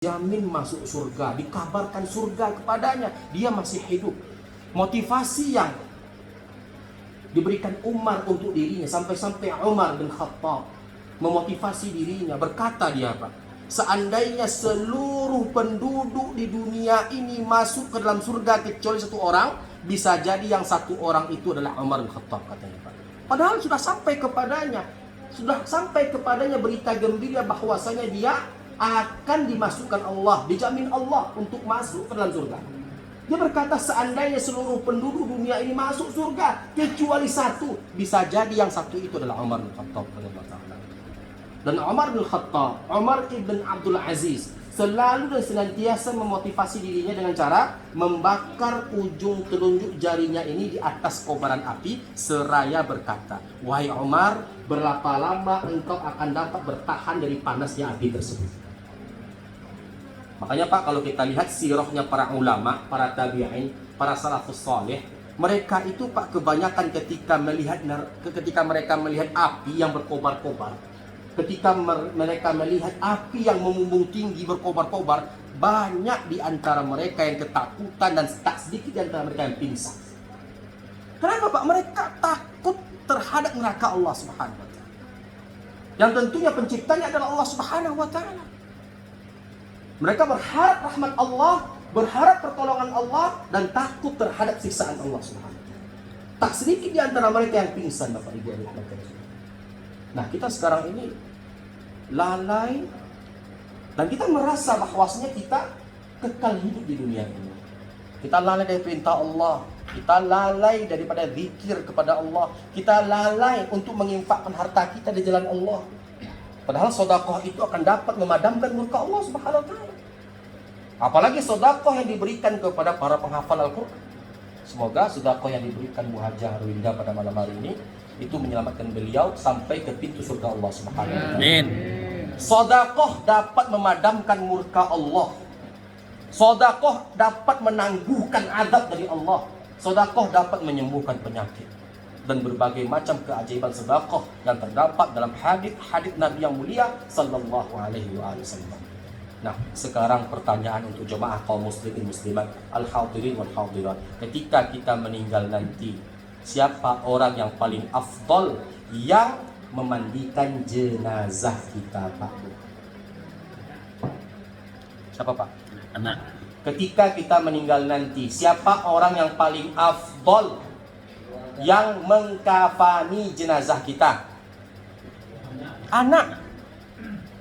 jamin masuk surga, dikabarkan surga kepadanya, dia masih hidup. Motivasi yang diberikan Umar untuk dirinya, sampai-sampai Umar bin Khattab memotivasi dirinya, berkata dia, Pak, seandainya seluruh penduduk di dunia ini masuk ke dalam surga kecuali satu orang, bisa jadi yang satu orang itu adalah Umar bin Khattab, katanya, Pak. Padahal sudah sampai kepadanya berita gembira bahwasanya dia akan dimasukkan Allah, dijamin Allah untuk masuk ke dalam surga. Dia berkata, seandainya seluruh penduduk dunia ini masuk surga kecuali satu, bisa jadi yang satu itu adalah Umar bin Khattab. Dan Umar bin Khattab, Umar ibn Abdul Aziz, selalu dan senantiasa memotivasi dirinya dengan cara membakar ujung telunjuk jarinya ini di atas kobaran api, seraya berkata, wahai Umar, berapa lama engkau akan dapat bertahan dari panasnya api tersebut? Makanya, Pak, kalau kita lihat sirahnya para ulama, para tabi'in, para salafus saleh, mereka itu, Pak, kebanyakan ketika mereka melihat api yang berkobar-kobar, ketika mereka melihat api yang memumbung tinggi berkobar-kobar, banyak di antara mereka yang ketakutan dan tak sedikit di antara mereka yang pingsan. Kenapa, Pak? Mereka takut terhadap neraka Allah Subhanahu wa Ta'ala, yang tentunya penciptanya adalah Allah Subhanahu wa Ta'ala. Mereka berharap rahmat Allah, berharap pertolongan Allah, dan takut terhadap siksaan Allah Subhanahu wa Ta'ala. Tak sedikit di antara mereka yang pingsan, Bapak Ibu. Nah, kita sekarang ini lalai, dan kita merasa bahwasanya kita kekal hidup di dunia ini. Kita lalai dari perintah Allah, kita lalai daripada zikir kepada Allah, kita lalai untuk menginfakkan harta kita di jalan Allah. Padahal sedekah itu akan dapat memadamkan murka Allah Subhanahu wa Ta'ala. Apalagi sedekah yang diberikan kepada para penghafal Al-Quran. Semoga sedekah yang diberikan Bu Hajah Arwinda pada malam hari ini itu menyelamatkan beliau sampai ke pintu surga Allah Subhanahu wa Ta'ala. Amin. Sedekah dapat memadamkan murka Allah. Sedekah dapat menangguhkan azab dari Allah. Sedekah dapat menyembuhkan penyakit. Dan berbagai macam keajaiban sedekah yang terdapat dalam hadis Nabi yang mulia sallallahu alaihi wasallam. Nah, sekarang pertanyaan untuk jemaah kaum muslimin muslimat, al-hadirin wal hadirat. Ketika kita meninggal nanti, siapa orang yang paling afdal yang memandikan jenazah kita, Pak? Siapa, Pak? Anak. Ketika kita meninggal nanti, siapa orang yang paling afdal yang mengkafani jenazah kita? Anak.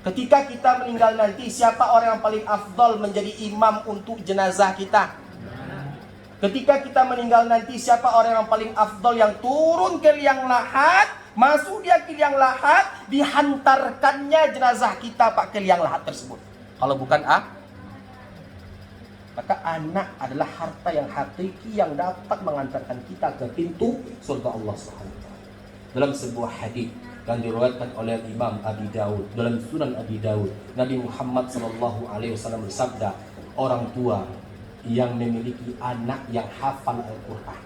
Ketika kita meninggal nanti, siapa orang yang paling afdal menjadi imam untuk jenazah kita? Ketika kita meninggal nanti, siapa orang yang paling afdal yang turun ke liang lahat, masuk dia ke liang lahat, dihantarkannya jenazah kita, Pak, ke liang lahat tersebut? Kalau bukan maka anak adalah harta yang hakiki yang dapat mengantarkan kita ke pintu surga Allah SWT. Dalam sebuah hadis yang diriwayatkan oleh Imam Abi Daud, dalam Sunan Abi Daud, Nabi Muhammad SAW bersabda, orang tua yang memiliki anak yang hafal Al-Quran,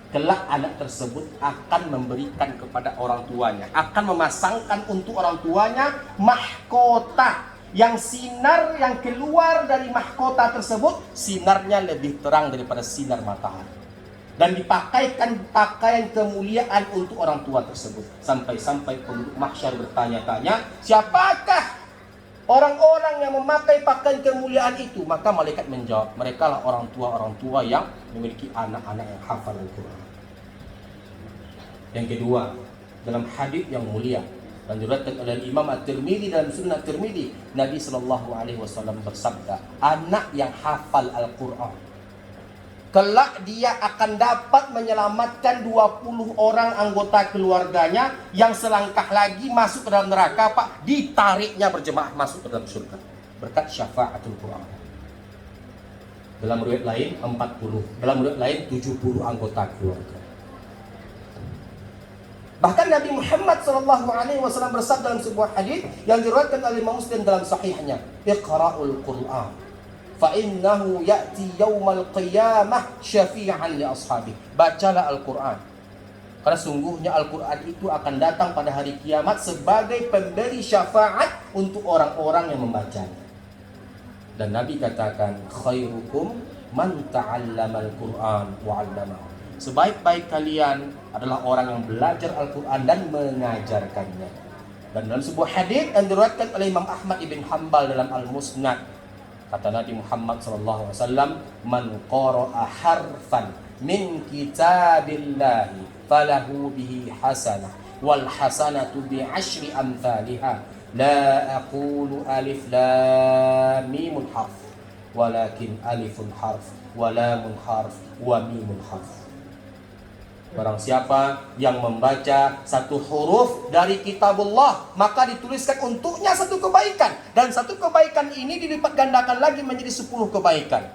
kelak anak tersebut akan memberikan kepada orang tuanya, akan memasangkan untuk orang tuanya mahkota yang sinar yang keluar dari mahkota tersebut, sinarnya lebih terang daripada sinar matahari. Dan dipakaikan pakaian kemuliaan untuk orang tua tersebut. Sampai-sampai penduduk mahsyar bertanya-tanya, siapakah orang-orang yang memakai pakaian kemuliaan itu? Maka malaikat menjawab, mereka lah orang tua yang memiliki anak-anak yang hafal Al-Quran. Yang kedua, dalam hadis yang mulia dan diriwayatkan oleh Imam At-Tirmidzi dalam Sunan At-Tirmidzi, Nabi SAW bersabda, anak yang hafal Al-Quran, kelak dia akan dapat menyelamatkan 20 orang anggota keluarganya yang selangkah lagi masuk ke dalam neraka, Pak, ditariknya berjemaah masuk ke dalam surga berkat syafaatul Quran. Dalam riwayat lain 40, dalam riwayat lain 70 anggota keluarga. Bahkan Nabi Muhammad SAW bersabda dalam sebuah hadis yang diriwayatkan oleh Imam Muslim dalam sahihnya, Iqra'ul Qur'an fa innahu ya'ti yaumal qiyamah syafi'an li ashabi. Bacalah Al-Quran, karena sungguhnya Al-Quran itu akan datang pada hari kiamat sebagai pemberi syafaat untuk orang-orang yang membacanya. Dan Nabi katakan, khairukum man ta'allamal Qur'an wa 'allamahu. Sebaik-baik kalian adalah orang yang belajar Al-Qur'an dan mengajarkannya. Dan dalam sebuah hadis yang diriwayatkan oleh Imam Ahmad ibn Hanbal dalam Al-Musnad, kata Nabi Muhammad SAW, man qara'a harfan min kitabillahi falahu bihi hasanah wal hasanatu bi 'ashri amthaliha la aqulu alif lam mim harf walakin alifun harf wa lamun harf wa mimun harf. Barang siapa yang membaca satu huruf dari kitabullah, maka dituliskan untuknya satu kebaikan. Dan satu kebaikan ini dilipat gandakan lagi menjadi 10 kebaikan.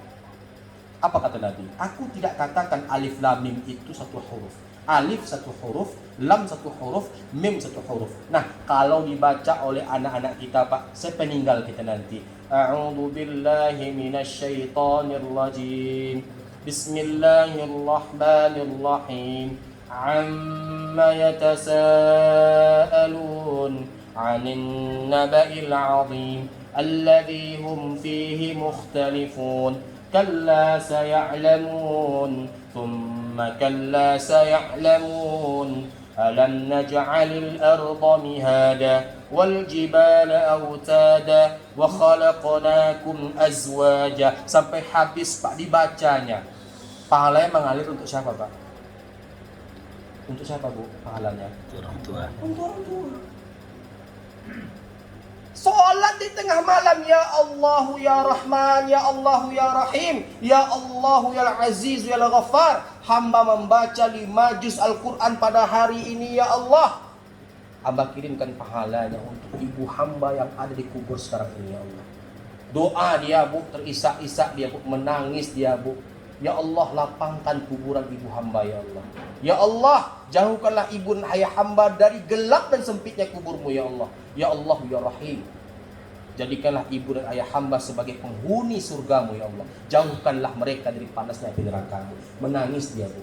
Apa kata Nabi? Aku tidak katakan alif lam mim itu satu huruf. Alif satu huruf, lam satu huruf, mim satu huruf. Nah, kalau dibaca oleh anak-anak kita, Pak, sepeninggal kita nanti, a'udzu billahi minasyaitonir rajim. Bismillahirrahmanirrahim. Amma yatasaalun 'anil naba'il 'azim alladzi hum fihi mukhtalifun. Kalla saya'lamun thumma kalla saya'lamun alam naj'alil arda mihada wal jibala autada wa khalaqnakum azwaja. Sampai habis, Pak, dibacanya. Pahalanya mengalir untuk siapa, Pak? Untuk siapa, Bu, pahalanya? Untuk orang tua. Untuk orang tua. Salat di tengah malam, ya Allahu ya Rahman, ya Allahu ya Rahim, ya Allahu ya Aziz ya Ghaffar. Hamba membaca 5 juz Al-Quran pada hari ini, ya Allah. Hamba kirimkan pahalanya untuk ibu hamba yang ada di kubur sekarang ini, ya Allah. Doa dia, Bu, terisak-isak dia, Bu, menangis dia, Bu. Ya Allah, lapangkan kuburan ibu hamba, ya Allah. Ya Allah, jauhkanlah ibu dan ayah hamba dari gelap dan sempitnya kuburmu, ya Allah. Ya Allah, ya Rahim, jadikanlah ibu dan ayah hamba sebagai penghuni surgamu, ya Allah. Jauhkanlah mereka dari panasnya api neraka. Menangis dia, Bu.